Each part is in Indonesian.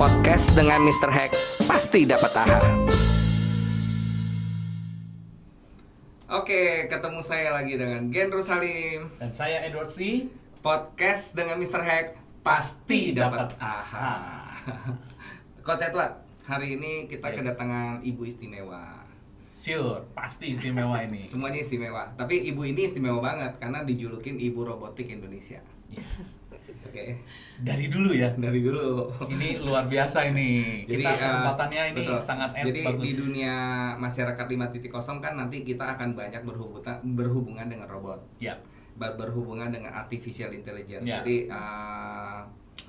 Podcast dengan Mr. Hack pasti dapat AHA. Oke, ketemu saya lagi dengan Gendro Salim. Dan saya Edward C. Podcast dengan Mr. Hack pasti dapat AHA. Coach Edward, hari ini kita kedatangan ibu istimewa. Sure, pasti istimewa ini. Semuanya istimewa, tapi ibu ini istimewa banget karena dijulukin ibu robotik Indonesia. Oke. Dari dulu ya. Dari dulu. Ini luar biasa ini. Jadi, kita kesempatannya ini betul. sangat Jadi bagus. di dunia masyarakat 5.0 kan nanti kita akan banyak berhubungan dengan robot. Ya. Berhubungan dengan artificial intelligence. Ya. Jadi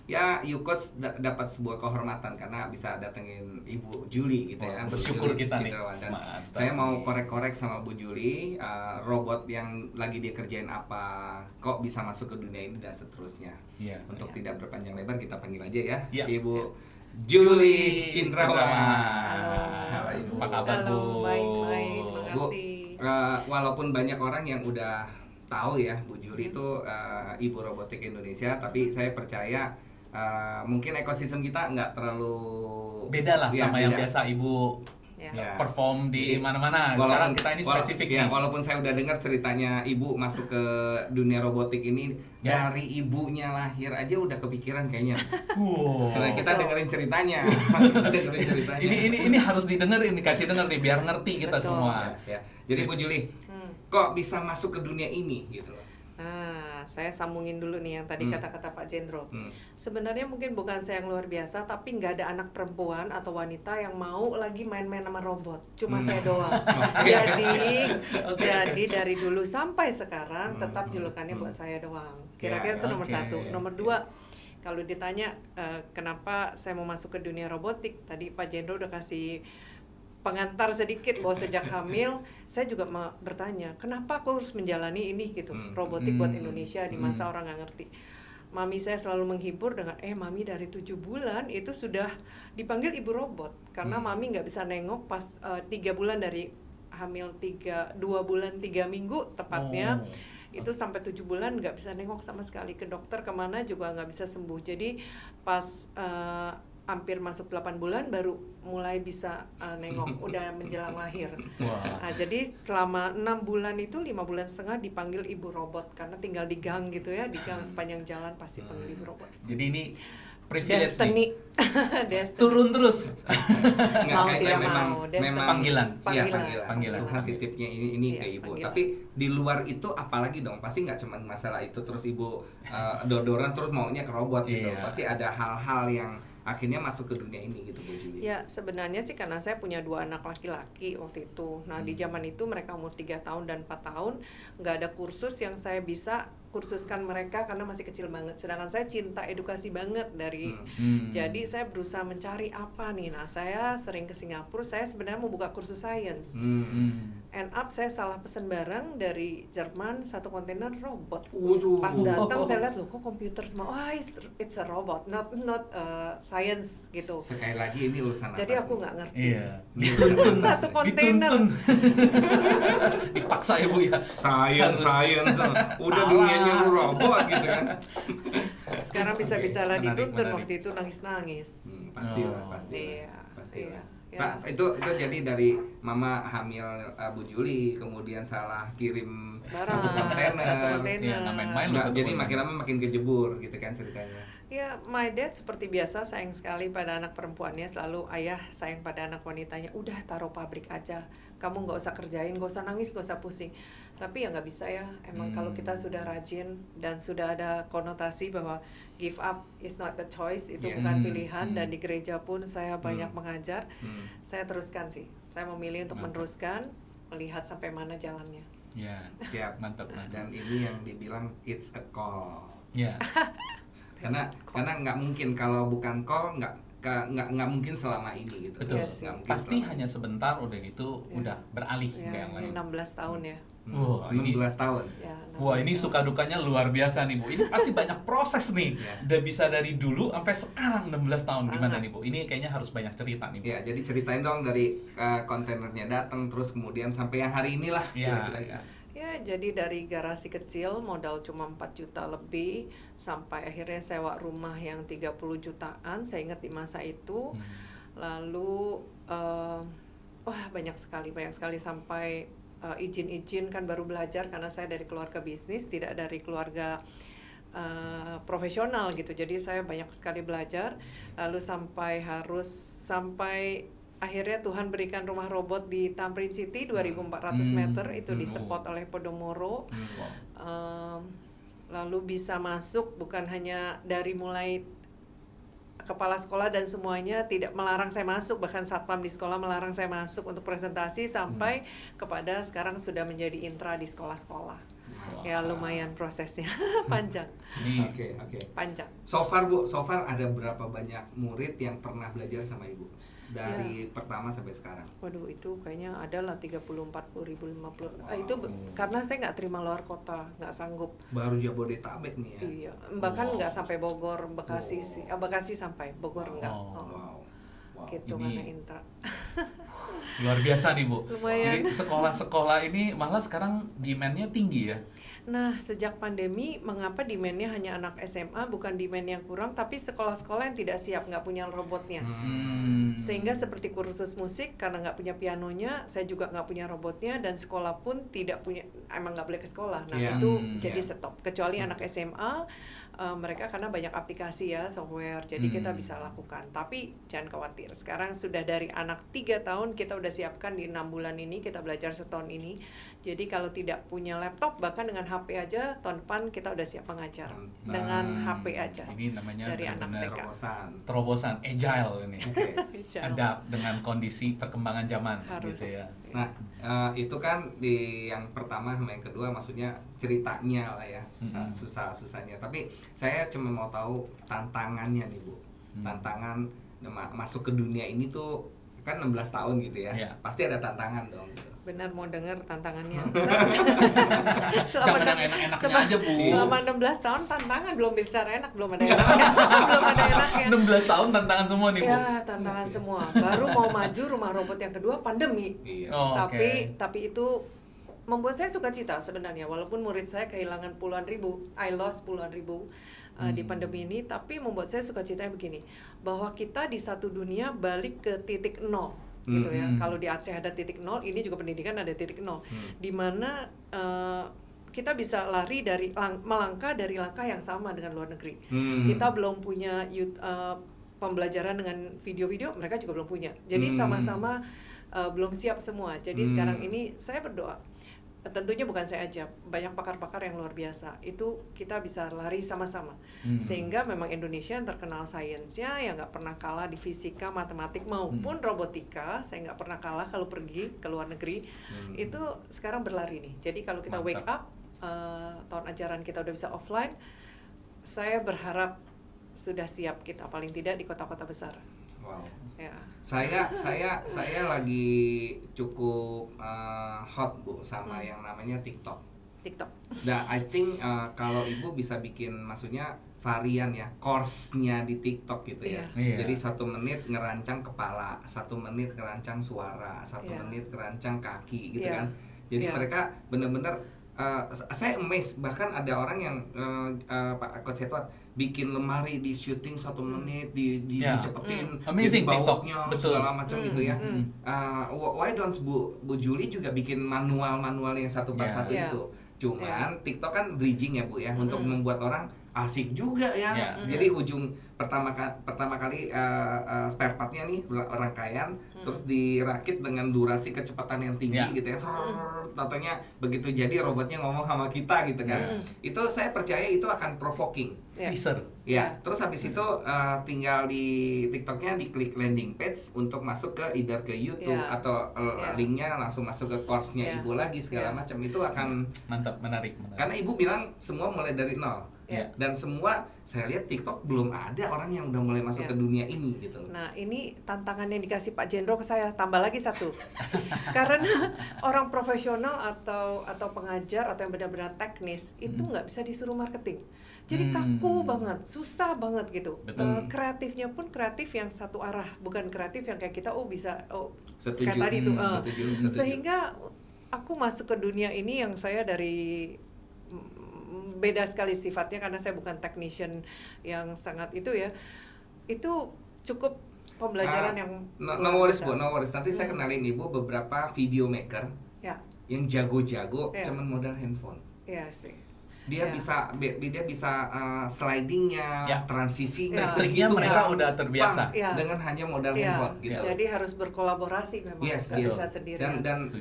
ya you coach dapat sebuah kehormatan karena bisa datengin Ibu Julie gitu ya. Bersyukur Julie kita nih. Dan Mantap. saya mau korek-korek sama Bu Julie, robot yang lagi dia kerjain apa, kok bisa masuk ke dunia ini dan seterusnya. Iya. Untuk tidak berpanjang lebar kita panggil aja ya, Ya. Ibu Julie Cindrawan. Halo, Ibu. apa kabar Bu? Halo, baik-baik, Bu, makasih. walaupun banyak orang yang udah tahu ya Bu Julie itu ibu robotik Indonesia, tapi saya percaya mungkin ekosistem kita nggak terlalu Beda lah ya, sama yang beda. biasa Ibu Ya. perform di Jadi, mana-mana. Sekarang kita ini spesifik ya, nih. walaupun saya udah dengar ceritanya ibu masuk ke dunia robotik ini Ya. dari ibunya lahir aja udah kepikiran kayaknya. Wow. Karena kita Betul. dengerin ceritanya. Kita dengerin ceritanya. Ini harus didengerin, dikasih denger nih biar ngerti kita Betul. semua. Ya. Jadi Bu Julie, kok bisa masuk ke dunia ini gitu loh? Nah, saya sambungin dulu nih yang tadi kata-kata Pak Jendro. Sebenarnya mungkin bukan saya yang luar biasa, tapi nggak ada anak perempuan atau wanita yang mau lagi main-main sama robot. Cuma saya doang. Jadi dari dulu sampai sekarang tetap julukannya buat saya doang. Kira-kira itu nomor oke. satu. Nomor dua, kalau ditanya kenapa saya mau masuk ke dunia robotik, tadi Pak Jendro udah kasih pengantar sedikit bahwa sejak hamil saya juga bertanya kenapa aku harus menjalani ini gitu, robotik buat Indonesia di masa orang nggak ngerti. Mami saya selalu menghibur dengan mami dari 7 bulan itu sudah dipanggil ibu robot karena mami nggak bisa nengok pas 3 bulan dari hamil 2 bulan 3 minggu tepatnya. Itu sampai 7 bulan nggak bisa nengok sama sekali, ke dokter kemana juga nggak bisa sembuh. Jadi pas hampir masuk 8 bulan baru mulai bisa nengok, udah menjelang lahir. Wah. Nah, jadi selama 6 bulan itu 5 bulan setengah dipanggil ibu robot karena tinggal di gang gitu ya, di gang sepanjang jalan pasti panggil ibu robot. Jadi ini privilege nih. Destiny. Destiny. Turun terus. Mau kayaknya tidak memang mau, destiny. memang Panggilan. Iya, Panggilan. Tuhan titipnya ini Iya, ke ibu. panggilan. Tapi di luar itu apalagi dong? Pasti nggak cuma masalah itu terus ibu dodoran terus maunya ke robot gitu. Iya. Pasti ada hal-hal yang akhirnya masuk ke dunia ini gitu Bu Julie. Ya sebenarnya sih karena saya punya 2 anak laki-laki waktu itu. Nah di zaman itu mereka umur 3 tahun dan 4 tahun, nggak ada kursus yang saya bisa kursuskan mereka karena masih kecil banget. Sedangkan saya cinta edukasi banget dari, jadi saya berusaha mencari apa nih. Nah saya sering ke Singapura, saya sebenarnya mau buka kursus science. End up saya salah pesen barang dari Jerman, 1 kontainer robot. Waduh. Pas datang saya lihat loh kok komputer semua, it's a robot, not science gitu. Sekali lagi ini urusan Jadi apa aku sih? nggak ngerti. Iya. Dituntun. 1 kontainer. Dituntun. Dipaksa ya Bu ya. Science. Udah Salah. dunianya robot gitu kan. Sekarang bisa Oke, bicara menarik, dituntun, menarik. waktu itu nangis-nangis. Pastilah, Oh. pastilah. Iya, Pastilah. iya, Pak, iya. itu jadi dari mama hamil Bu Julie, kemudian salah kirim Barang, satu kontainer. 1 kontainer. Iya, nggak main-main loh. Nggak, satu jadi kontainer. makin lama makin kejebur gitu kan ceritanya. Ya, my dad seperti biasa sayang sekali pada anak perempuannya, selalu ayah sayang pada anak wanitanya. Udah taruh pabrik aja, kamu nggak usah kerjain, nggak usah nangis, nggak usah pusing. Tapi ya nggak bisa ya, emang kalau kita sudah rajin dan sudah ada konotasi bahwa give up is not the choice, itu Yes. bukan pilihan. Dan di gereja pun saya banyak mengajar, saya teruskan sih. Saya memilih untuk Mantap. meneruskan, melihat sampai mana jalannya. Ya. Siap. Mantap. Dan ini yang dibilang it's a call. Ya. Karena nggak mungkin kalau bukan call nggak mungkin selama ini gitu. Betul. Iya sih. Nggak mungkin Pasti selama hanya sebentar udah gitu Ya. udah beralih Ya, ke yang ini lain. 16 tahun ya. Wah, ini 16 tahun. Ya, 16 Wah, ini tahun. suka dukanya luar biasa nih Bu. Ini pasti banyak proses nih. Ya. Udah bisa dari dulu sampai sekarang 16 tahun. Sangat. Gimana nih Bu? Ini kayaknya harus banyak cerita nih Bu. Ya, jadi ceritain dong dari kontainernya datang terus kemudian sampai yang hari inilah Iya. kira-kira. Ya jadi dari garasi kecil modal cuma 4 juta lebih sampai akhirnya sewa rumah yang 30 jutaan, saya ingat di masa itu. Lalu wah banyak sekali sampai izin-izin kan baru belajar karena saya dari keluarga bisnis, tidak dari keluarga profesional gitu. Jadi saya banyak sekali belajar, lalu sampai akhirnya Tuhan berikan rumah robot di Tamrin City 2.400 meter itu disupport oleh Podomoro. Lalu bisa masuk bukan hanya dari mulai kepala sekolah dan semuanya tidak melarang saya masuk, bahkan satpam di sekolah melarang saya masuk untuk presentasi, sampai kepada sekarang sudah menjadi intra di sekolah-sekolah. Ya lumayan prosesnya panjang. Oke. Panjang. So far ada berapa banyak murid yang pernah belajar sama Ibu dari pertama sampai sekarang? Waduh, itu kayaknya ada lah 30, 40 ribu, 50. Itu karena saya nggak terima luar kota, nggak sanggup. Baru Jabodetabek nih ya? Iya, bahkan nggak sampai Bogor, Bekasi sih. Bekasi sampai, Bogor nggak. Wow. Gitu Ini mana intra. luar biasa nih Bu. Lumayan. Jadi sekolah-sekolah ini malah sekarang demand-nya tinggi ya. Nah, sejak pandemi, mengapa demand-nya hanya anak SMA, bukan demand yang kurang, tapi sekolah-sekolah yang tidak siap, nggak punya robotnya. Sehingga seperti kursus musik, karena nggak punya pianonya, saya juga nggak punya robotnya, dan sekolah pun tidak punya, emang nggak boleh ke sekolah. Nah, itu jadi stop. Kecuali anak SMA, mereka karena banyak aplikasi ya, software, jadi kita bisa lakukan. Tapi jangan khawatir, sekarang sudah dari anak 3 tahun, kita udah siapkan di 6 bulan ini, kita belajar setahun ini. Jadi kalau tidak punya laptop, bahkan dengan HP aja, tahun depan kita udah siap mengajar. Dengan HP aja. Ini namanya dari anak TK. Terobosan, agile ini. Adapt dengan kondisi perkembangan zaman. Harus. Gitu ya. Nah, itu kan di yang pertama sama yang kedua, maksudnya ceritanya lah ya, susahnya. Tapi saya cuma mau tahu tantangannya nih Bu. Tantangan masuk ke dunia ini tuh kan 16 tahun gitu ya. Pasti ada tantangan dong gitu. Benar, mau dengar tantangannya. Jangan yang enak-enaknya aja Bu. Selama 16 tahun tantangan, belum bicara enak, belum ada enaknya. Belum ada enaknya. 16 tahun tantangan semua nih Bu. Ya, tantangan semua. Baru mau maju rumah robot yang kedua pandemi. Tapi itu membuat saya sukacita sebenarnya, walaupun murid saya kehilangan puluhan ribu, I lost puluhan ribu di pandemi ini, tapi membuat saya sukacitanya begini, bahwa kita di satu dunia balik ke titik nol. Gitu ya. Kalau di Aceh ada titik nol, ini juga pendidikan ada titik nol, di mana kita bisa lari melangkah dari langkah yang sama dengan luar negeri. Kita belum punya pembelajaran dengan video-video, mereka juga belum punya. Jadi sama-sama belum siap semua. Jadi sekarang ini saya berdoa, tentunya bukan saya aja, banyak pakar-pakar yang luar biasa, itu kita bisa lari sama-sama. Sehingga memang Indonesia yang terkenal sainsnya, yang nggak pernah kalah di fisika, matematik maupun robotika, saya nggak pernah kalah kalau pergi ke luar negeri. Itu sekarang berlari nih. Jadi kalau kita wake up, tahun ajaran kita udah bisa offline, saya berharap sudah siap kita, paling tidak di kota-kota besar. Wow. Ya. Saya lagi cukup hot Bu sama yang namanya TikTok. Nah, I think kalau Ibu bisa bikin, maksudnya varian ya, course-nya di TikTok gitu ya. Jadi 1 menit ngerancang kepala, 1 menit ngerancang suara, 1 menit ngerancang kaki gitu kan. Jadi mereka benar-benar saya amazed, bahkan ada orang yang Pak Coach Edward bikin lemari di syuting 1 menit, dicepetin, amazing bawahnya TikTok, segala macam gitu ya. Why don't Bu Julie juga bikin manual yang satu per satu itu? Cuman TikTok kan bridging ya Bu ya, untuk membuat orang asik juga ya. Jadi ujung pertama kali spare partnya nih rangkaian, terus dirakit dengan durasi kecepatan yang tinggi gitu ya. Totonya begitu jadi robotnya ngomong sama kita gitu kan. Itu saya percaya itu akan provoking. Teaser. Ya, terus habis itu tinggal di TikToknya diklik landing page untuk masuk ke either ke YouTube atau linknya langsung masuk ke course-nya Ibu lagi segala macam. Itu akan mantap, menarik. Karena Ibu bilang semua mulai dari nol. Dan semua saya lihat TikTok belum ada orang yang udah mulai masuk ke dunia ini gitu. Nah, ini tantangan yang dikasih Pak Jendro ke saya, tambah lagi 1. Karena orang profesional atau pengajar atau yang benar-benar teknis itu nggak bisa disuruh marketing. Jadi kaku banget, susah banget gitu. Kreatifnya pun kreatif yang satu arah, bukan kreatif yang kayak kita bisa kayak tadi tuh. Setuju. Sehingga aku masuk ke dunia ini yang saya beda sekali sifatnya karena saya bukan technician yang sangat itu ya. Itu cukup pembelajaran yang no worries Bu, no worries. Nanti saya kenalin Ibu beberapa video maker yang jago-jago cuman modal handphone. Iya sih. Dia bisa slidingnya, transisinya, listriknya mereka udah terbiasa dengan hanya modal handphone gitu. Jadi harus berkolaborasi memang, nggak bisa sendiri.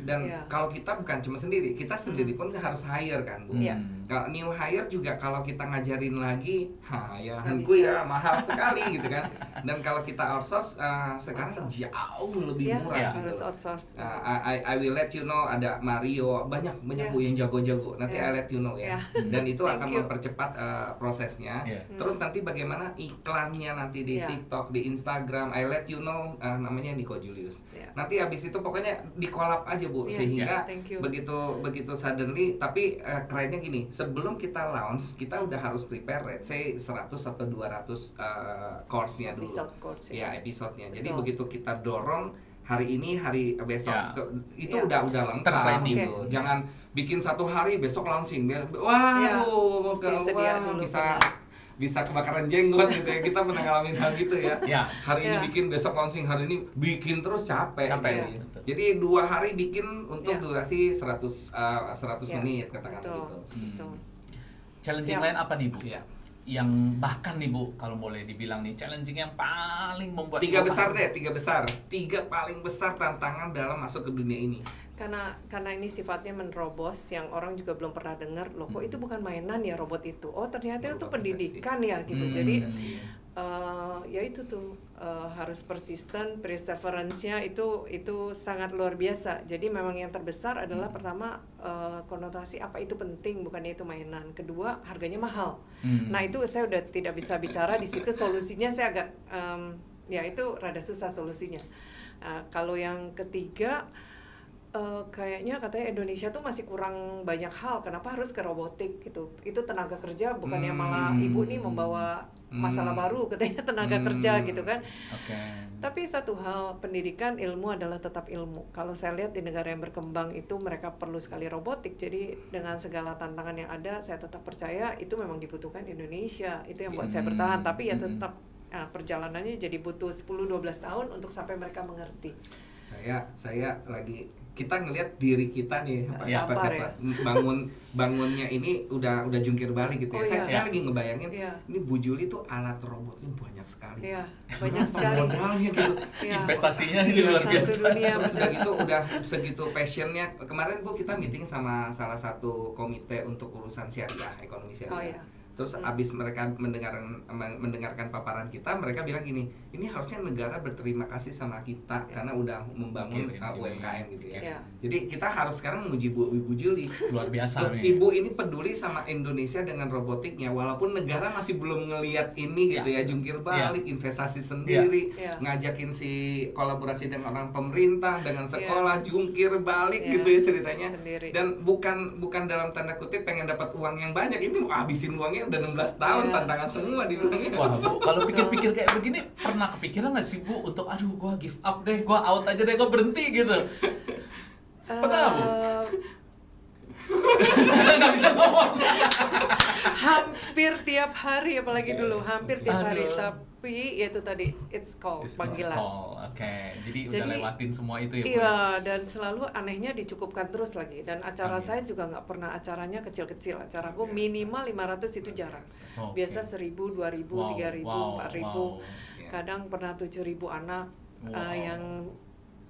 Dan kalau kita bukan cuma sendiri, kita sendiri pun harus hire kan Bu. Kalau new hire juga kalau kita ngajarin lagi, hanku ya mahal sekali gitu kan. Dan kalau kita outsource sekarang jauh lebih murah gitu. Harus outsource. I will let you know, ada Mario, banyak Bu yang jago-jago. Nanti I let you know ya. Dan itu akan mempercepat prosesnya. Terus nanti bagaimana iklannya nanti di TikTok, di Instagram, I let you know, namanya Nico Julius. Nanti habis itu pokoknya dikolab aja Bu, sehingga begitu suddenly. Tapi kerennya gini, sebelum kita launch, kita udah harus prepare, let's say 100 atau 200 course-nya dulu. Episode-nya. Jadi begitu kita dorong hari ini, hari besok, itu udah lengkap gitu. Jangan bikin satu hari besok launching, bisa kebakaran jenggot gitu ya. Kita pernah ngalamin hal gitu ya. Hari ini bikin, besok launching, hari ini bikin terus capek. Gitu. Jadi 2 hari bikin untuk durasi 100 menit katakan gitu. Challenging lain apa nih Bu? Yang bahkan nih Bu, kalau boleh dibilang nih, challenging yang paling membuat 3 paling besar tantangan dalam masuk ke dunia ini. Karena ini sifatnya menerobos, yang orang juga belum pernah dengar, loh kok itu bukan mainan ya robot itu, oh ternyata itu pendidikan ya gitu. Jadi ya itu tuh harus persisten, perseverance-nya itu sangat luar biasa. Jadi memang yang terbesar adalah pertama konotasi apa itu penting, bukannya itu mainan. Kedua, harganya mahal. Nah itu saya udah tidak bisa bicara di situ. Solusinya saya agak ya itu rada susah solusinya. Kalau yang ketiga, kayaknya katanya Indonesia tuh masih kurang banyak hal. Kenapa harus ke robotik gitu? Itu tenaga kerja, bukannya malah ibu nih membawa masalah baru katanya tenaga kerja gitu kan. Tapi satu hal, pendidikan, ilmu adalah tetap ilmu. Kalau saya lihat di negara yang berkembang itu mereka perlu sekali robotik. Jadi dengan segala tantangan yang ada, saya tetap percaya itu memang dibutuhkan Indonesia. Itu yang buat saya bertahan. Tapi ya tetap perjalanannya jadi butuh 10-12 tahun untuk sampai mereka mengerti. Saya lagi, kita ngelihat diri kita nih siapa bangunnya ini udah jungkir balik gitu ya. Saya lagi ngebayangin ini Bu Juli tuh alat robotnya banyak sekali. Banyak sekali modalnya gitu. Investasinya luar biasa. Terus udah gitu udah segitu passionnya. Kemarin Bu kita meeting sama salah satu komite untuk urusan syariah, ekonomi syariah. Terus abis mereka mendengarkan paparan kita, mereka bilang gini, ini harusnya negara berterima kasih sama kita karena udah membangun UMKM gitu ya. Jadi kita harus sekarang memuji Ibu Juli. Luar biasa nih. Ibu ini peduli sama Indonesia dengan robotiknya, walaupun negara masih belum ngelihat ini gitu ya, jungkir balik, investasi sendiri, ngajakin kolaborasi dengan orang pemerintah, dengan sekolah, jungkir balik gitu ya ceritanya. Dan bukan dalam tanda kutip pengen dapat uang yang banyak, ini mau habisin uangnya udah 16 tahun, tantangan semua dibilangnya. Wah Bu, kalau pikir-pikir kayak begini, pernah kepikiran nggak sih Bu untuk aduh gua give up deh, gua out aja deh, gua berhenti gitu? Pernah Bu? Nggak bisa ngomong. Hampir tiap hari, apalagi dulu hampir tiap hari. Tapi ya itu tadi, it's call, panggilan. Jadi udah lewatin semua itu ya Bu? Iya, dan selalu anehnya dicukupkan terus lagi. Dan acara saya juga nggak pernah acaranya kecil-kecil. Acaraku minimal 500 itu jarang. Biasa 1.000, 2.000, 3.000, 4.000. Kadang pernah 7.000 anak yang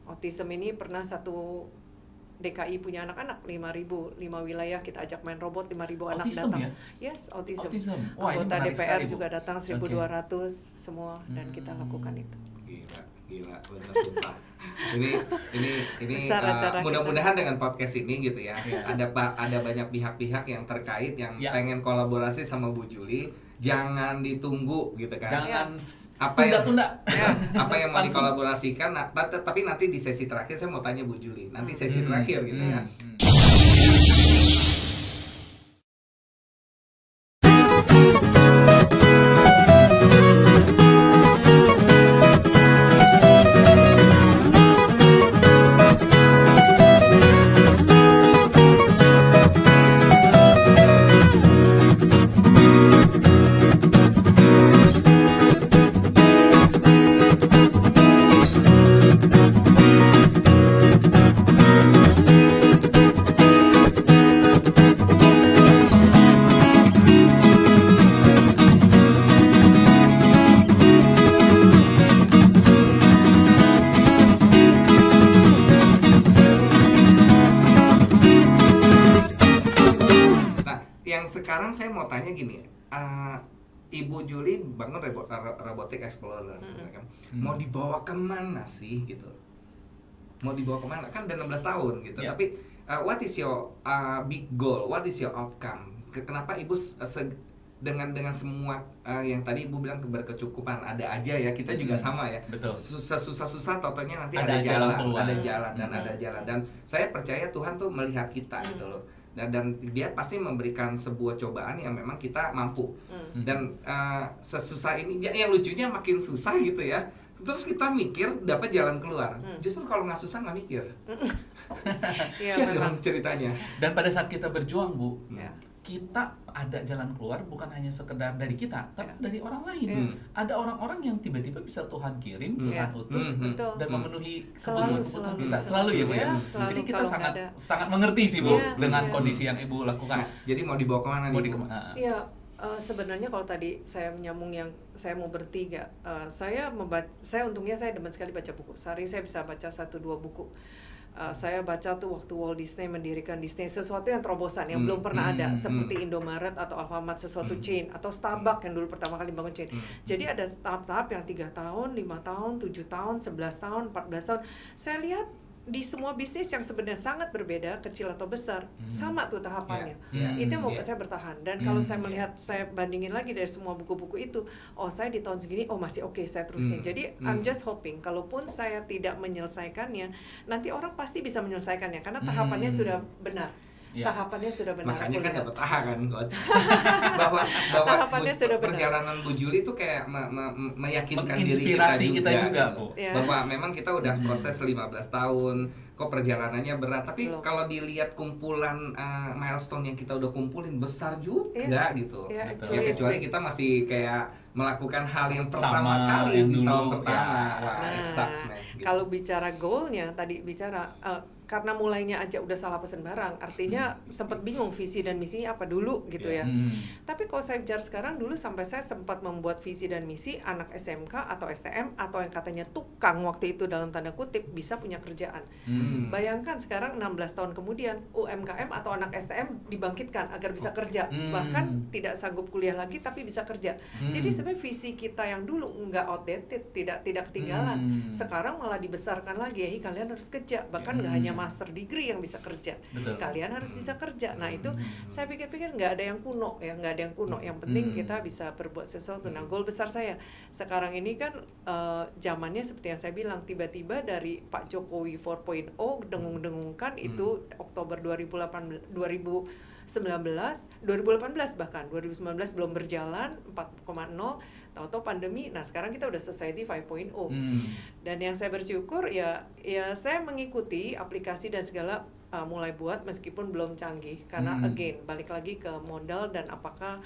autism ini. Pernah satu DKI punya anak-anak 5.000, 5 wilayah kita ajak main robot, 5.000 anak datang. Yes, autism. Anggota DPR juga datang 1.200 semua, dan kita lakukan itu. Gila, benar sumpah. Ini mudah-mudahan dengan podcast ini gitu ya, ada banyak pihak-pihak yang terkait yang pengen kolaborasi sama Bu Juli. Jangan ditunggu gitu kan. Jangan tunda-tunda. Apa yang mau dikolaborasikan, tapi nanti di sesi terakhir saya mau tanya Bu Juli. Nanti sesi terakhir gitu ya. saya mau tanya gini, Ibu Julie bangun Robotic Explorer, kan? Mau dibawa kemana sih gitu? Mau dibawa kemana? Kan udah 16 tahun gitu, tapi what is your big goal? What is your outcome? Kenapa Ibu dengan semua yang tadi Ibu bilang berkecukupan, ada aja ya, kita juga sama ya. Betul. Susah totonya nanti ada jalan dan saya percaya Tuhan tuh melihat kita gitu loh. Dan dia pasti memberikan sebuah cobaan yang memang kita mampu. Dan sesusah ini, yang lucunya makin susah gitu ya. Terus kita mikir dapat jalan keluar. Justru kalau nggak susah nggak mikir. Share dong ceritanya. Dan pada saat kita berjuang, Bu, kita ada jalan keluar bukan hanya sekedar dari kita, tapi dari orang lain. Ada orang-orang yang tiba-tiba bisa Tuhan kirim, Tuhan utus, dan memenuhi kebutuhan kita. Selalu ya, Bu ya. Jadi kita sangat mengerti sih, Bu, dengan kondisi yang Ibu lakukan. Jadi mau dibawa kemana nih, Bu? Iya. Sebenarnya kalau tadi saya menyambung yang saya mau bertiga, saya untungnya saya demen sekali baca buku. Sehari saya bisa baca 1-2 buku. Saya baca tuh waktu Walt Disney mendirikan Disney, sesuatu yang terobosan yang belum pernah ada, seperti Indomaret atau Alfamart, sesuatu chain, atau Starbucks yang dulu pertama kali bangun chain. Jadi ada tahap-tahap yang 3 tahun, 5 tahun, 7 tahun, 11 tahun, 14 tahun. Saya lihat di semua bisnis yang sebenarnya sangat berbeda, kecil atau besar, sama tuh tahapannya. Itu yang membuat saya bertahan. Dan kalau saya melihat, saya bandingin lagi dari semua buku-buku itu, oh saya di tahun segini, oh masih oke, saya terusin. Jadi I'm just hoping, kalaupun saya tidak menyelesaikannya, nanti orang pasti bisa menyelesaikannya, karena tahapannya sudah benar. Tahapannya sudah benar. Makanya kan dapat A kan, Coach. bahwa tahapannya sudah benar. Perjalanan Bu Julie itu kayak meyakinkan diri kita juga, Bu. Bahwa memang kita udah proses 15 tahun, kok perjalanannya berat. Tapi kalau dilihat kumpulan milestone yang kita udah kumpulin besar juga gitu. Ya kecuali kita masih kayak melakukan hal yang pertama kali di tahun pertama. Wah, it sucks, man. Gitu. Kalau bicara goalnya, tadi bicara karena mulainya aja udah salah pesen barang, artinya sempat bingung visi dan misinya apa dulu gitu ya. Tapi kalau saya bicara sekarang, dulu sampai saya sempat membuat visi dan misi anak SMK atau STM atau yang katanya tukang waktu itu dalam tanda kutip bisa punya kerjaan. Bayangkan sekarang 16 tahun kemudian UMKM atau anak STM dibangkitkan agar bisa kerja, bahkan tidak sanggup kuliah lagi tapi bisa kerja. Jadi sebenarnya visi kita yang dulu nggak outdated, tidak ketinggalan. Sekarang malah dibesarkan lagi, kalian harus kerja, bahkan nggak hanya master degree yang bisa kerja. Betul. Kalian harus bisa kerja. Nah itu saya pikir-pikir nggak ada yang kuno ya, nggak ada yang kuno. Yang penting kita bisa berbuat sesuatu. Nah goal besar saya sekarang ini kan zamannya seperti yang saya bilang, tiba-tiba dari Pak Jokowi 4.0 dengung-dengungkan itu Oktober 2018 bahkan 2019 belum berjalan 4.0, tahu-tahu pandemi. Nah sekarang kita udah Society 5.0. Dan yang saya bersyukur ya saya mengikuti aplikasi dan segala mulai buat meskipun belum canggih, karena again balik lagi ke modal dan apakah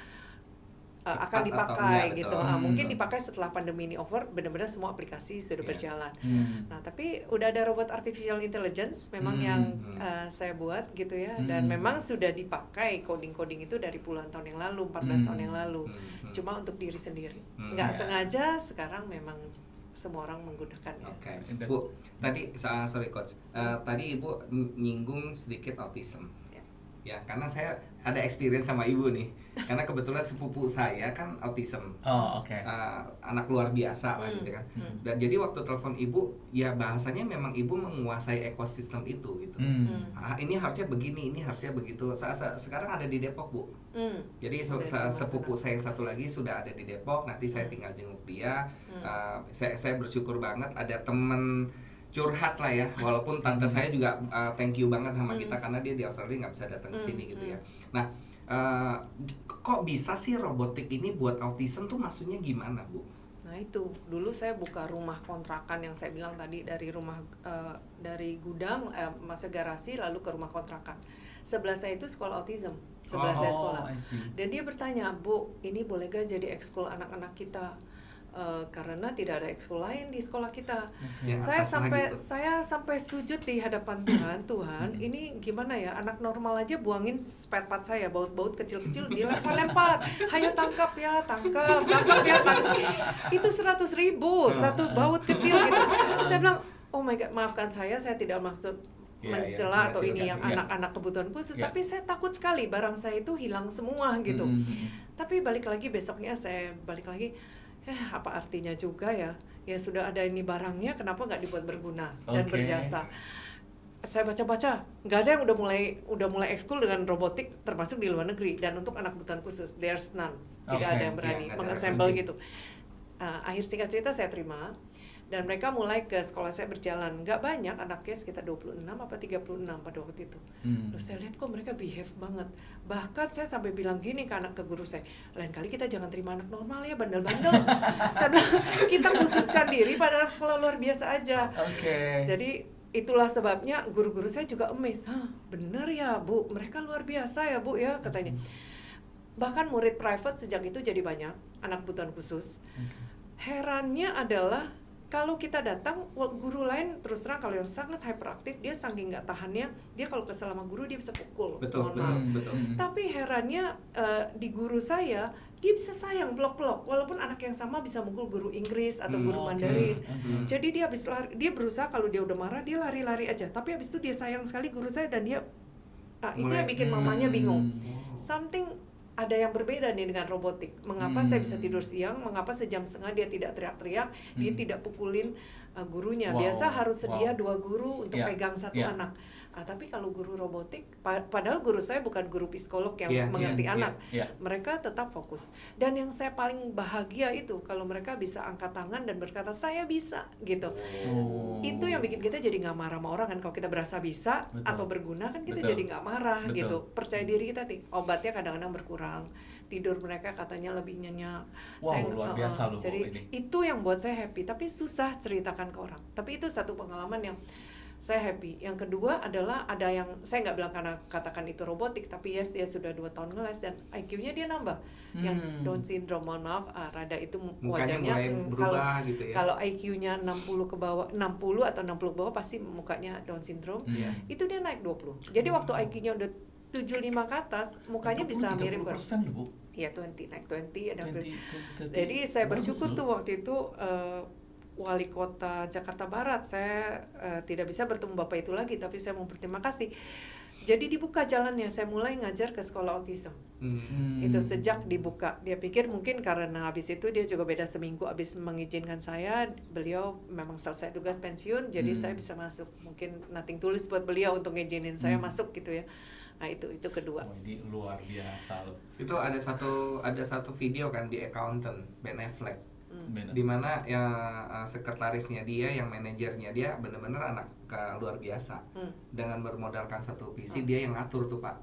akan dipakai gitu. Mungkin dipakai setelah pandemi ini over, benar-benar semua aplikasi sudah berjalan. Nah, tapi udah ada robot artificial intelligence memang yang saya buat gitu ya, dan memang sudah dipakai coding-coding itu dari puluhan tahun yang lalu, 14 tahun yang lalu. Cuma untuk diri sendiri. Nggak sengaja sekarang memang semua orang menggunakannya. Oke. Bu, tadi sorry Coach. Tadi Ibu nyinggung sedikit autism. Ya, karena saya ada experience sama Ibu nih. Karena kebetulan sepupu saya kan autism. Oh, oke. Anak luar biasa lah gitu kan. Dan jadi waktu telepon Ibu, ya bahasanya memang Ibu menguasai ekosistem itu gitu. Ini harusnya begini, ini harusnya begitu. Sekarang ada di Depok, Bu. Jadi sepupu saya yang satu lagi sudah ada di Depok. Nanti saya tinggal jenguk dia. Saya bersyukur banget ada temen curhat lah ya, walaupun tante saya juga thank you banget sama kita karena dia di Australia nggak bisa datang ke sini gitu ya. Nah, kok bisa sih robotik ini buat autism tuh maksudnya gimana, Bu? Nah itu, dulu saya buka rumah kontrakan yang saya bilang tadi, dari rumah dari gudang, masuk garasi lalu ke rumah kontrakan. Sebelah saya itu sekolah autism, sebelah saya sekolah. Dan dia bertanya, Bu, ini boleh gak jadi ekskul anak-anak kita? Karena tidak ada ekskul lain di sekolah kita. Saya sampai sujud di hadapan Tuhan, ini gimana ya, anak normal aja buangin spare part saya, baut-baut kecil-kecil dilempar-lempar, hayo tangkap ya, tangkap ya, tangkap. Itu 100.000 satu baut kecil gitu. Saya bilang, oh my god, maafkan saya tidak maksud mencela atau ini yang anak-anak kebutuhan khusus, tapi saya takut sekali barang saya itu hilang semua gitu. Tapi balik lagi besoknya saya balik lagi, apa artinya juga ya sudah ada ini barangnya, kenapa nggak dibuat berguna dan berjasa. Saya baca-baca, nggak ada yang udah mulai ekskul dengan robotik, termasuk di luar negeri, dan untuk anak kebutuhan khusus there's none, tidak ada yang berani mengassemble gitu. Akhir singkat cerita saya terima, dan mereka mulai ke sekolah saya berjalan. Nggak banyak anaknya, sekitar 26 apa 36 pada waktu itu. Terus saya lihat kok mereka behave banget. Bahkan saya sampai bilang gini ke guru saya, lain kali kita jangan terima anak normal ya, bandel-bandel. Saya bilang, kita khususkan diri pada anak sekolah luar biasa aja. Jadi itulah sebabnya guru-guru saya juga amazed. Bener ya Bu, mereka luar biasa ya Bu ya, katanya. Bahkan murid private sejak itu jadi banyak, anak kebutuhan khusus. Herannya adalah kalau kita datang, guru lain terus terang kalau yang sangat hyperaktif, dia saking nggak tahannya, dia kalau kesel sama guru dia bisa pukul. Betul. Tapi herannya di guru saya, dia bisa sayang pelok-pelok, walaupun anak yang sama bisa mukul guru Inggris atau guru Mandarin. Jadi dia habis lari, dia berusaha kalau dia udah marah dia lari-lari aja. Tapi habis itu dia sayang sekali guru saya, dan dia itu yang bikin mamanya bingung. Ada yang berbeda nih dengan robotik. Mengapa saya bisa tidur siang? Mengapa sejam setengah dia tidak teriak-teriak? Dia tidak pukulin gurunya. Biasa harus sedia 2 guru untuk pegang satu anak. Tapi kalau guru robotik, padahal guru saya bukan guru psikolog yang mengerti anak, mereka tetap fokus. Dan yang saya paling bahagia itu kalau mereka bisa angkat tangan dan berkata saya bisa gitu. Itu yang bikin kita jadi nggak marah sama orang kan. Kalau kita berasa bisa atau berguna kan kita jadi nggak marah gitu. Percaya diri kita, obatnya kadang-kadang berkurang. Tidur mereka katanya lebih nyenyak. Luar biasa loh. Jadi itu yang buat saya happy. Tapi susah ceritakan ke orang. Tapi itu satu pengalaman yang saya happy. Yang kedua adalah ada yang saya nggak bilang karena katakan itu robotik, tapi yes dia sudah 2 tahun ngeles dan IQ-nya dia nambah. Yang Down syndrome, mohon maaf, rada itu wajahnya gitu ya. Kalau IQ-nya 60 ke bawah, 60 atau 60 ke bawah pasti mukanya Down syndrome. Itu dia naik 20. Jadi waktu IQ-nya udah 75 ke atas, mukanya bisa mirip Bu. Iya, 20 naik 20 ada. Jadi saya bersyukur tuh waktu itu Wali Kota Jakarta Barat, saya tidak bisa bertemu Bapak itu lagi, tapi saya mau berterima kasih. Jadi dibuka jalannya, saya mulai ngajar ke sekolah autism. Itu sejak dibuka. Dia pikir mungkin karena habis itu dia juga beda seminggu habis mengizinkan saya, beliau memang selesai tugas pensiun, jadi saya bisa masuk. Mungkin nothing tulis buat beliau untuk ngizinin saya masuk gitu ya. Nah itu kedua. Ini luar biasa loh. Itu ada satu video kan di Accountant, Ben Affleck. Dimana yang sekretarisnya dia, yang manajernya dia benar-benar anak luar biasa. Dengan bermodalkan satu PC dia yang ngatur tuh Pak,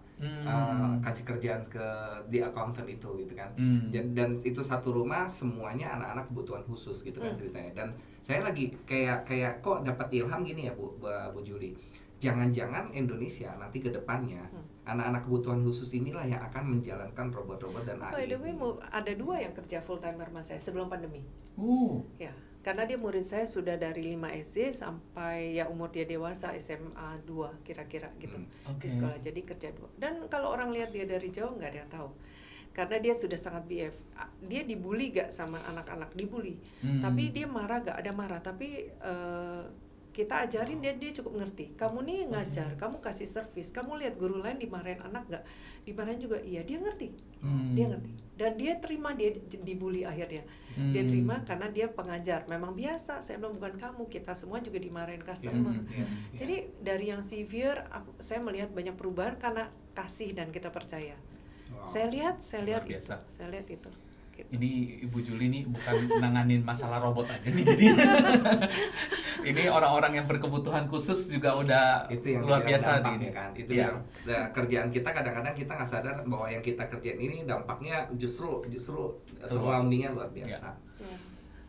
kasih kerjaan ke di accountant itu gitu kan. Dan itu satu rumah semuanya anak-anak kebutuhan khusus gitu kan ceritanya. Dan saya lagi kayak kok dapat ilham gini ya Bu Julie. Jangan-jangan Indonesia nanti ke depannya anak-anak kebutuhan khusus inilah yang akan menjalankan robot-robot dan AI. By the way, ada 2 yang kerja full timer sama saya sebelum pandemi. Ya, karena dia murid saya sudah dari 5 SD sampai ya umur dia dewasa SMA 2 kira-kira gitu di sekolah. Jadi kerja 2. Dan kalau orang lihat dia dari jauh nggak ada yang tahu. Karena dia sudah sangat BF. Dia dibully gak sama anak-anak? Dibully. Tapi dia marah gak? Ada marah. Tapi kita ajarin dia cukup ngerti. Kamu nih ngajar, kamu kasih servis, kamu lihat guru lain dimarahin anak gak? Dimarahin juga, iya, dia ngerti. Dia ngerti. Dan dia terima dia dibully akhirnya. Dia terima karena dia pengajar. Memang biasa, saya bilang bukan kamu, kita semua juga dimarahin customer. Jadi dari yang severe, saya melihat banyak perubahan karena kasih dan kita percaya. Saya lihat itu. Saya lihat itu. Gitu. Ini Ibu Julie nih bukan nanganin masalah robot aja nih, jadi ini orang-orang yang berkebutuhan khusus juga udah itu yang luar biasa nih kan. Itu yang kerjaan kita kadang-kadang kita nggak sadar bahwa yang kita kerjain ini dampaknya justru surroundingnya luar biasa.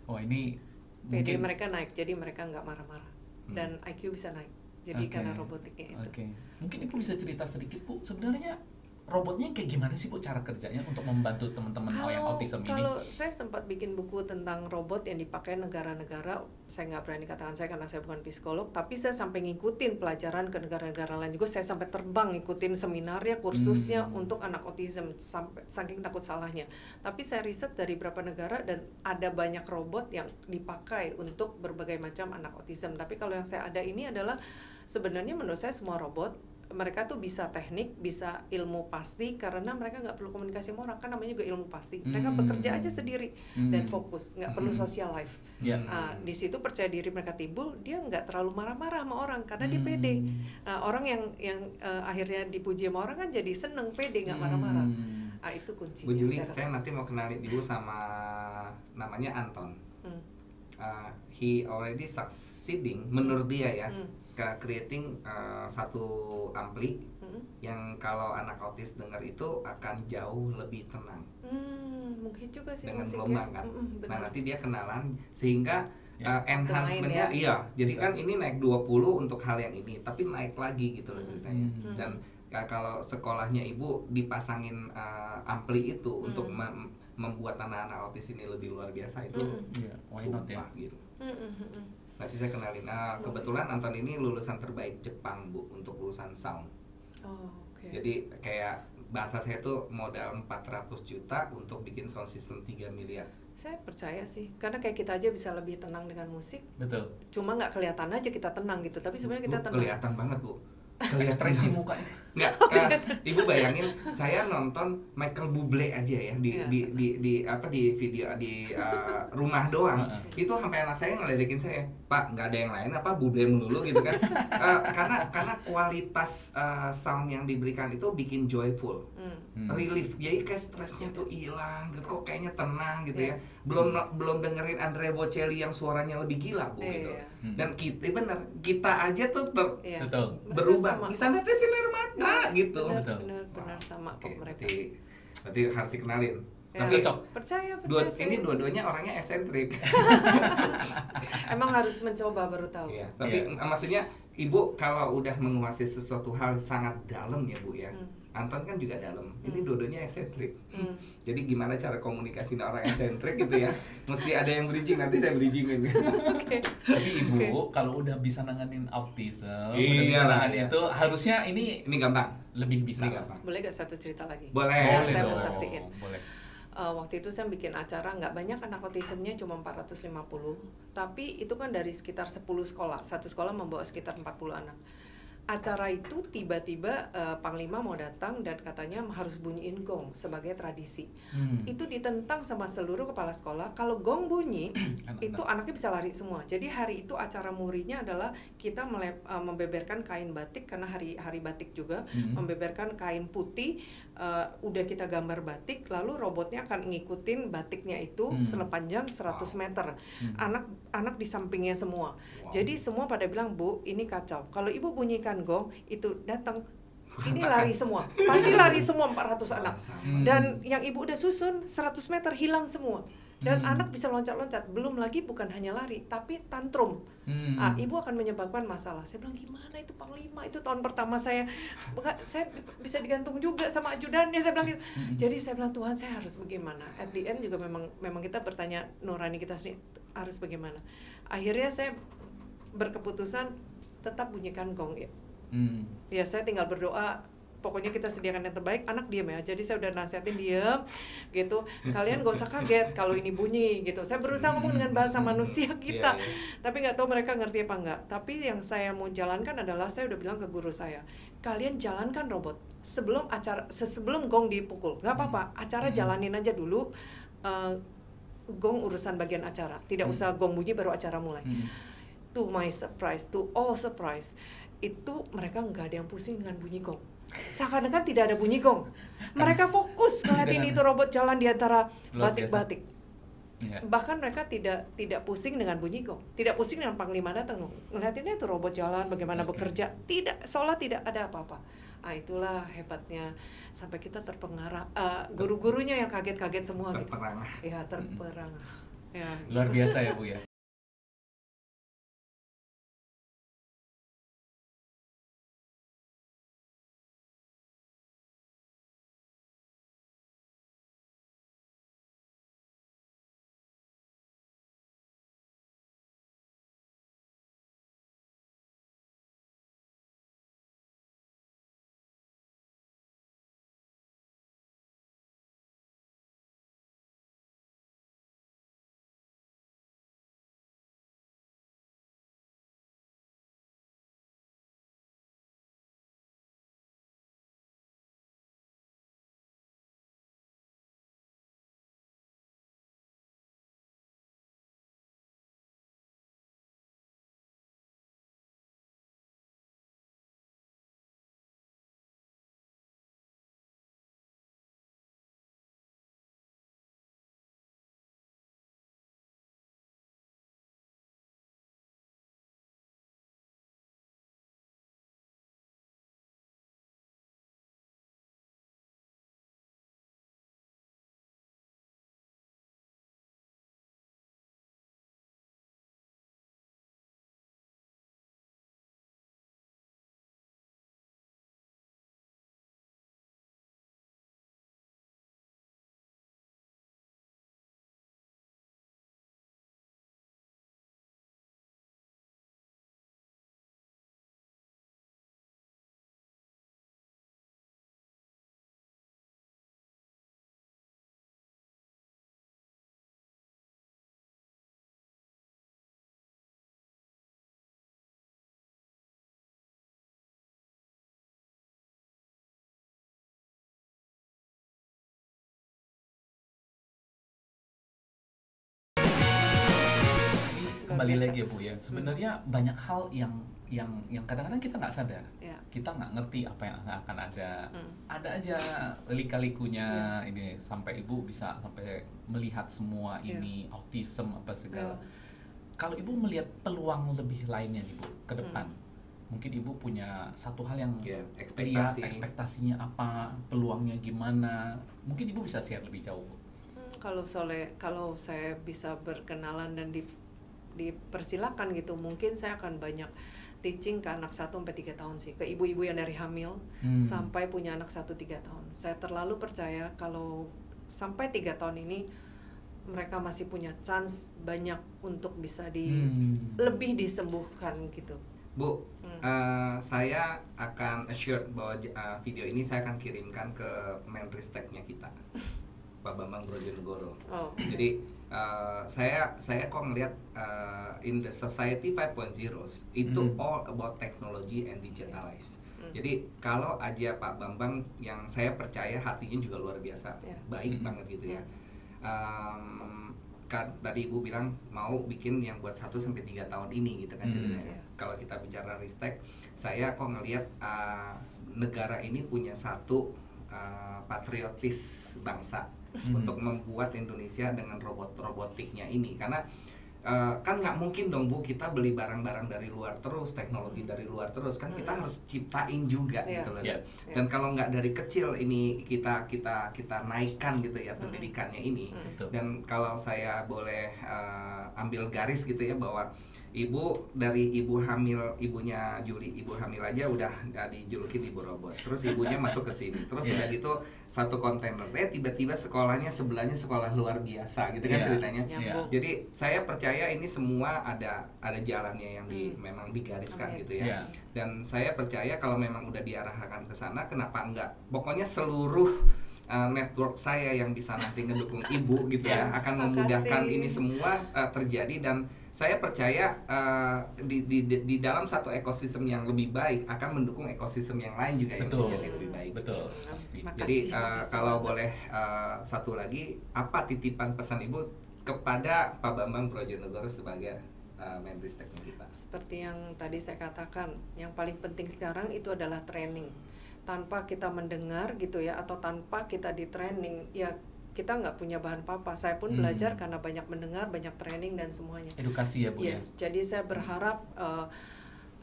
Oh ini PD mereka naik, jadi mereka nggak marah-marah dan IQ bisa naik. Jadi karena robotiknya itu. Mungkin Ibu bisa cerita sedikit Bu, sebenarnya robotnya kayak gimana sih Bu cara kerjanya untuk membantu teman-teman yang autism ini? Kalau saya sempat bikin buku tentang robot yang dipakai negara-negara, saya nggak berani katakan saya karena saya bukan psikolog, tapi saya sampai ngikutin pelajaran ke negara-negara lain juga. Saya sampai terbang ngikutin seminarnya, kursusnya untuk anak autism, sampai saking takut salahnya. Tapi saya riset dari beberapa negara dan ada banyak robot yang dipakai untuk berbagai macam anak autism. Tapi kalau yang saya ada ini adalah sebenarnya menurut saya semua robot mereka tuh bisa teknik, bisa ilmu pasti karena mereka nggak perlu komunikasi sama orang, kan namanya juga ilmu pasti. Mereka bekerja aja sendiri dan fokus, nggak perlu social life. Di situ percaya diri mereka timbul, dia nggak terlalu marah-marah sama orang karena dia pede. Orang yang akhirnya dipuji sama orang kan jadi seneng, pede, nggak marah-marah. Itu kuncinya. Bu Juli, saya nanti mau kenalin ibu sama namanya Anton. He already succeeding menurut dia ya. Creating satu ampli yang kalau anak autis dengar itu akan jauh lebih tenang. Mungkin juga sih dengan musiknya. gelombang kan. Nah nanti dia kenalan sehingga enhancementnya iya. Jadi kan ini naik 20 untuk hal yang ini, tapi naik lagi gitu loh ceritanya. Dan kalau sekolahnya ibu dipasangin ampli itu untuk membuat anak-anak autis ini lebih luar biasa itu, why not ya? Gitu. Nanti saya kenalin. Kebetulan Anton ini lulusan terbaik Jepang Bu untuk lulusan sound. Jadi kayak bahasa saya tuh modal 400 juta untuk bikin sound system 3 miliar. Saya percaya sih, karena kayak kita aja bisa lebih tenang dengan musik. Betul. Cuma nggak kelihatan aja kita tenang gitu, tapi sebenarnya kita tenang. Kelihatan banget Bu. Ekspresi mukanya. Nggak, ibu bayangin saya nonton Michael Bublé aja ya di video di rumah doang. Itu sampai anak saya ngeledekin saya, Pak, nggak ada yang lain apa Bublé melulu gitu kan? Karena kualitas sound yang diberikan itu bikin joyful, relief. Jadi kayak stresnya tuh hilang, gitu kok kayaknya tenang gitu ya. Belum dengerin Andrea Bocelli yang suaranya lebih gila Bu gitu. Dan kita aja tuh berubah. Di sana teh siler mata gitu. Benar sama kok mereka. Berarti harus dikenalin. Tapi percaya ini dua-duanya orangnya eksentrik. Emang harus mencoba baru tahu. Iya, tapi maksudnya ibu kalau udah menguasai sesuatu hal sangat dalam ya Bu ya. Anton kan juga dalam. Ini dua-duanya eksentrik. Jadi gimana cara komunikasi orang eksentrik gitu ya? Mesti ada yang bridging, nanti saya bridgingin. Tapi ibu kalau udah bisa nanganin autism, udah bisa nanganin itu harusnya ini gampang. Lebih bisa. Gampang. Boleh gak satu cerita lagi? Boleh. Saya mau saksiin. Boleh. Waktu itu saya bikin acara, nggak banyak anak autismnya, cuma 450. Tapi itu kan dari sekitar 10 sekolah. Satu sekolah membawa sekitar 40 anak. Acara itu tiba-tiba Panglima mau datang dan katanya harus bunyiin gong sebagai tradisi. Itu ditentang sama seluruh kepala sekolah. Kalau gong bunyi, itu anaknya bisa lari semua. Jadi hari itu acara murinya adalah kita membeberkan kain batik karena hari batik juga, membeberkan kain putih. Udah kita gambar batik, lalu robotnya akan ngikutin batiknya itu sepanjang 100 meter. Anak di sampingnya semua. Jadi semua pada bilang, Bu, ini kacau. Kalau ibu bunyikan gong, itu datang. Ini lari semua. Pasti lari semua 400 anak. Dan yang ibu udah susun 100 meter hilang semua. Dan anak bisa loncat-loncat. Belum lagi bukan hanya lari, tapi tantrum. Ibu akan menyebabkan masalah. Saya bilang, gimana itu Panglima? Itu tahun pertama saya bisa digantung juga sama ajudannya. Saya bilang gitu. Jadi saya bilang, Tuhan, saya harus bagaimana? At the end juga memang kita bertanya nurani kita sendiri, harus bagaimana? Akhirnya saya berkeputusan tetap bunyikan gong ya. Ya saya tinggal berdoa, pokoknya kita sediakan yang terbaik, anak diam ya. Jadi saya udah nasihatin diam gitu. Kalian gak usah kaget kalau ini bunyi gitu. Saya berusaha ngomong dengan bahasa manusia kita. Tapi nggak tahu mereka ngerti apa enggak. Tapi yang saya mau jalankan adalah saya udah bilang ke guru saya, kalian jalankan robot sebelum gong dipukul. Nggak apa-apa, acara jalanin aja dulu. Gong urusan bagian acara. Tidak usah gong bunyi baru acara mulai. To my surprise, to all surprise, itu mereka nggak ada yang pusing dengan bunyi gong. Seakan-akan tidak ada bunyi gong. Mereka fokus ngeliatin itu robot jalan di antara batik-batik. Bahkan mereka tidak pusing dengan bunyi gong, tidak pusing dengan Panglima datang. Ngeliatinnya itu robot jalan, bagaimana bekerja, seolah tidak ada apa-apa. Itulah hebatnya, sampai kita terpengaruh. Guru-gurunya yang kaget-kaget semua. Terperangah. Gitu. Ya, terperangah. Ya. Luar biasa ya Bu ya. kembali lagi ya Bu ya, sebenarnya banyak hal yang kadang-kadang kita nggak sadar, kita nggak ngerti apa yang akan ada aja lika-likunya ini sampai Ibu bisa sampai melihat semua ini autism apa segala. Kalau Ibu melihat peluang lebih lainnya nih Bu ke depan, mungkin Ibu punya satu hal yang lihat ekspektasinya apa, peluangnya gimana, mungkin Ibu bisa share lebih jauh Bu. Kalau saya bisa berkenalan dan dipersilakan gitu, mungkin saya akan banyak teaching ke anak 1-3 tahun sih, ke ibu-ibu yang dari hamil sampai punya anak 1-3 tahun. Saya terlalu percaya kalau sampai 3 tahun ini mereka masih punya chance banyak untuk bisa lebih disembuhkan gitu. Bu, saya akan assure bahwa video ini saya akan kirimkan ke Menristeknya kita, Pak Bambang Brojonegoro. Jadi saya kok ngelihat in the society 5.0 itu all about technology and digitalize. Jadi kalau aja Pak Bambang yang saya percaya hatinya juga luar biasa, baik banget gitu ya. Kan tadi Ibu bilang mau bikin yang buat 1-3 tahun ini gitu kan sebenarnya. Kalau kita bicara Ristek, saya kok ngelihat negara ini punya satu patriotis bangsa untuk membuat Indonesia dengan robotiknya ini, karena kan nggak mungkin dong Bu kita beli barang-barang dari luar terus, teknologi dari luar terus, kan kita harus ciptain juga gitu loh. Dan kalau nggak dari kecil ini kita naikkan gitu ya pendidikannya ini. Dan kalau saya boleh ambil garis gitu ya, bahwa Ibu dari ibu hamil, ibunya Juli, ibu hamil aja udah dijulukin ibu robot. Terus ibunya masuk ke sini. Terus udah gitu satu kontainer. Tiba-tiba sekolahnya sebelahnya sekolah luar biasa gitu kan ceritanya. Jadi saya percaya ini semua ada jalannya yang memang digariskan gitu ya. Dan saya percaya kalau memang udah diarahkan ke sana, kenapa enggak? Pokoknya seluruh network saya yang bisa nanti ngedukung Ibu gitu ya akan memudahkan ini semua terjadi. Dan saya percaya di dalam satu ekosistem yang lebih baik akan mendukung ekosistem yang lain juga yang menjadi lebih baik. Betul. Jadi kalau boleh satu lagi, apa titipan pesan Ibu kepada Pak Bambang Brojonegoro sebagai Menristeknya kita? Seperti yang tadi saya katakan, yang paling penting sekarang itu adalah training. Tanpa kita mendengar gitu ya, atau tanpa kita di training, ya kita nggak punya bahan apa-apa. Saya pun belajar karena banyak mendengar, banyak training dan semuanya. Edukasi ya Bu ya. Jadi saya berharap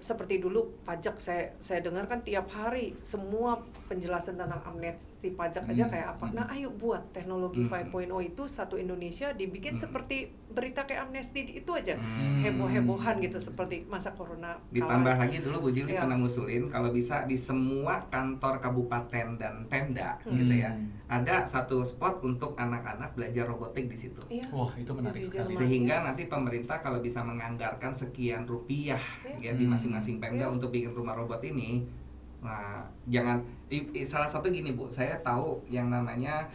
seperti dulu pajak, saya dengar kan tiap hari semua penjelasan tentang amnesti pajak aja kayak apa. Nah ayo buat teknologi 5.0 itu satu Indonesia dibikin seperti berita kayak amnesti itu aja, heboh-hebohan gitu seperti masa corona. Ditambah lagi dulu Bu Juli pernah ngusulin kalau bisa di semua kantor kabupaten dan Pemda gitu ya, ada satu spot untuk anak-anak belajar robotik di situ. Wah itu menarik sekali. Sehingga nanti pemerintah kalau bisa menganggarkan sekian rupiah ya di masing-masing Pemda untuk bikin rumah robot ini, nah jangan salah satu gini Bu, saya tahu yang namanya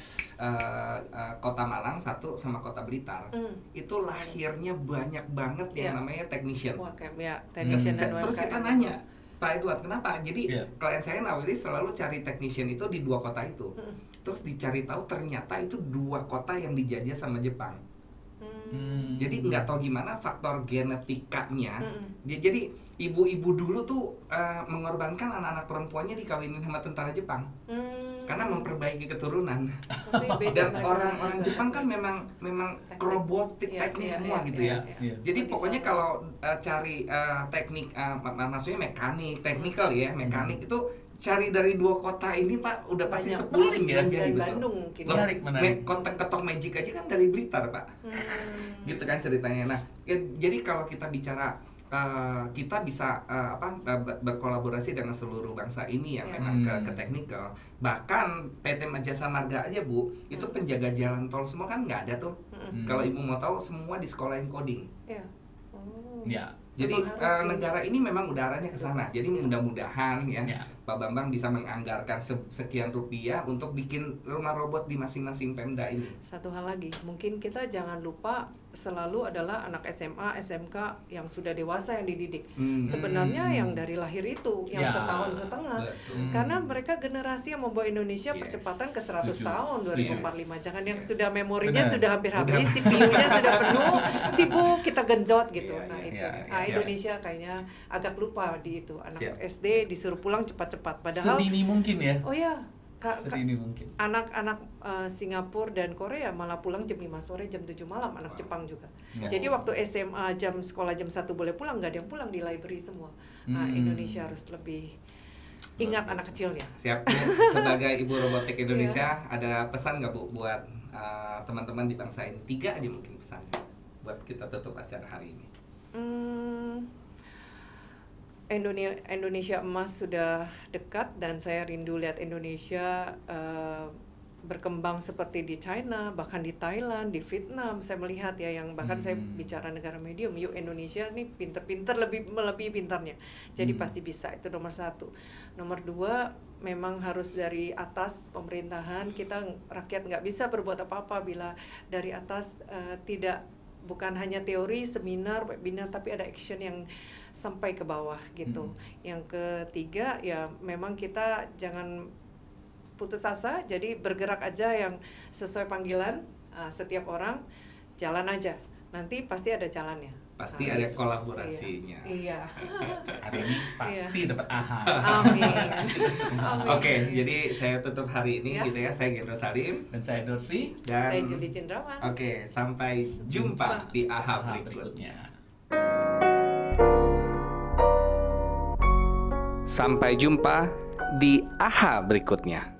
Kota Malang satu sama Kota Blitar itu lahirnya banyak banget yang namanya technician. Terus kita nanya, Pak Edward, kenapa? Jadi klien saya Nawili selalu cari technician itu di 2 kota itu. Terus dicari tahu ternyata itu 2 kota yang dijajah sama Jepang. Jadi nggak tahu gimana faktor genetikanya. Jadi ibu-ibu dulu tuh mengorbankan anak-anak perempuannya dikawinin sama tentara Jepang karena memperbaiki keturunan. Dan orang-orang Jepang kan memang robotik teknis semua gitu ya. Jadi pokoknya kalau cari teknik, maksudnya mekanik, technical ya, mekanik itu cari dari 2 kota ini Pak, udah pasti 10-9 jadi Bandung mungkin. Menarik. Ketok Magic aja kan dari Blitar Pak. Gitu kan ceritanya. Nah, jadi kalau kita bicara kita bisa berkolaborasi dengan seluruh bangsa ini yang memang ke teknikal. Bahkan PT Jasa Marga aja Bu, itu penjaga jalan tol semua kan nggak ada tuh. Kalau Ibu mau tahu semua di sekolahin coding. Jadi negara ini memang udah arahnya ke sana. Jadi mudah-mudahan ya Pak Bambang bisa menganggarkan sekian rupiah untuk bikin rumah robot di masing-masing Pemda ini. Satu hal lagi, mungkin kita jangan lupa selalu adalah anak SMA, SMK yang sudah dewasa yang dididik. Sebenarnya yang dari lahir itu, yang setahun setengah. Karena mereka generasi yang membawa Indonesia percepatan ke 100 tahun 2045. Jangan yang sudah memorinya sudah hampir habis, CPU-nya sudah penuh, sibuk kita genjot gitu. Nah itu, Indonesia kayaknya agak lupa di itu. Anak SD disuruh pulang cepat-cepat. Padahal sedini mungkin ya. Oh ya. Sedini mungkin. Anak-anak Singapura dan Korea malah pulang jam 5 sore, jam 7 malam, anak Jepang juga. Jadi waktu SMA sekolah jam 1 boleh pulang, nggak ada yang pulang di library semua. Nah, Indonesia harus lebih ingat anak kecilnya. Siap. Sebagai Ibu Robotik Indonesia, ada pesan nggak Bu buat teman-teman di bangsa ini? 3 aja mungkin pesannya buat kita tutup acara hari ini. Indonesia emas sudah dekat dan saya rindu lihat Indonesia berkembang seperti di China, bahkan di Thailand, di Vietnam. Saya melihat ya, yang bahkan saya bicara negara medium, yuk Indonesia nih pinter-pinter, melebihi pintarnya. Jadi pasti bisa, itu nomor 1. Nomor 2, memang harus dari atas pemerintahan. Kita rakyat nggak bisa berbuat apa-apa bila dari atas bukan hanya teori, seminar, webinar, tapi ada action yang sampai ke bawah gitu. Yang ketiga ya memang kita jangan putus asa, jadi bergerak aja yang sesuai panggilan. Setiap orang jalan aja, nanti pasti ada jalannya. Pasti ada kolaborasinya. Iya. Hari ini pasti dapat AHA. Amin. Oke, jadi saya tutup hari ini gitu ya. Saya Gendro Salim dan saya Dorsi dan saya Julie Cindrawan. Oke, sampai jumpa di AHA berikutnya. Sampai jumpa di AHA berikutnya.